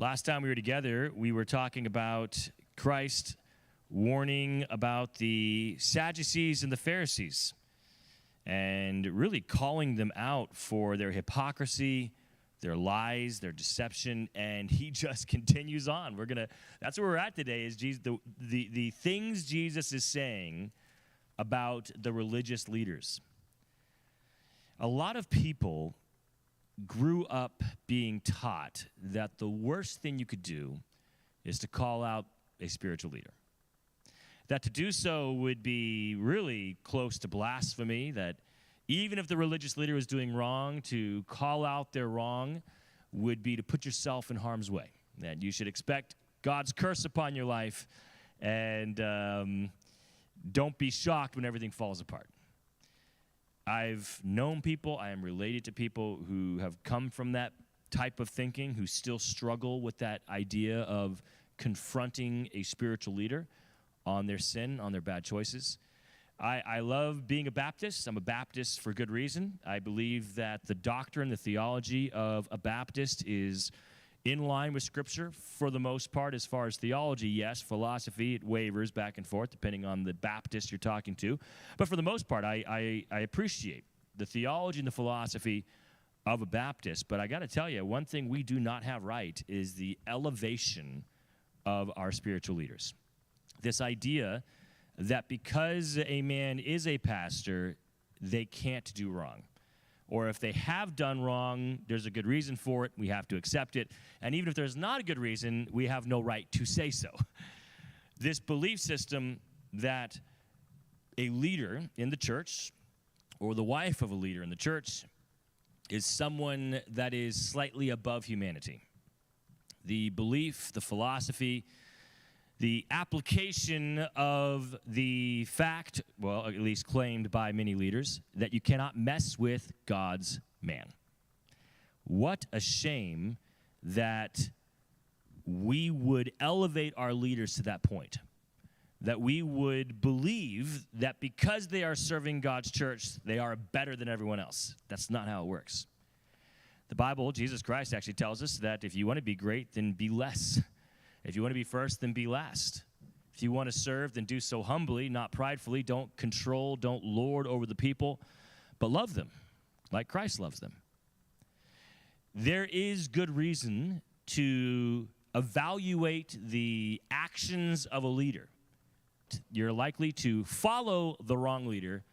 Last time we were together, we were talking about Christ warning about the Sadducees and the Pharisees and really calling them out for their hypocrisy, their lies, their deception, and he just continues on. That's where we're at today, is Jesus, the things Jesus is saying about the religious leaders. A lot of people grew up being taught that the worst thing you could do is to call out a spiritual leader. That to do so would be really close to blasphemy, that even if the religious leader was doing wrong, to call out their wrong would be to put yourself in harm's way. That you should expect God's curse upon your life, and don't be shocked when everything falls apart. I've known people, I am related to people who have come from that type of thinking, who still struggle with that idea of confronting a spiritual leader on their sin, on their bad choices. I love being a Baptist. I'm a Baptist for good reason. I believe that the doctrine, the theology of a Baptist is in line with Scripture for the most part. As far as theology, yes. Philosophy, it wavers back and forth depending on the Baptist you're talking to. But for the most part, I appreciate the theology and the philosophy of a Baptist. But I got to tell you, one thing we do not have right is the elevation of our spiritual leaders. This idea that because a man is a pastor, they can't do wrong. Or if they have done wrong, there's a good reason for it. We have to accept it. And even if there's not a good reason, we have no right to say so. This belief system that a leader in the church or the wife of a leader in the church is someone that is slightly above humanity. The belief, the philosophy, the application of the fact, well, at least claimed by many leaders, that you cannot mess with God's man. What a shame that we would elevate our leaders to that point, that we would believe that because they are serving God's church, they are better than everyone else. That's not how it works. The Bible, Jesus Christ actually tells us that if you want to be great, then be less. If you want to be first, then be last. If you want to serve, then do so humbly, not pridefully. Don't control, don't lord over the people, but love them like Christ loves them. There is good reason to evaluate the actions of a leader. You're likely to follow the wrong leader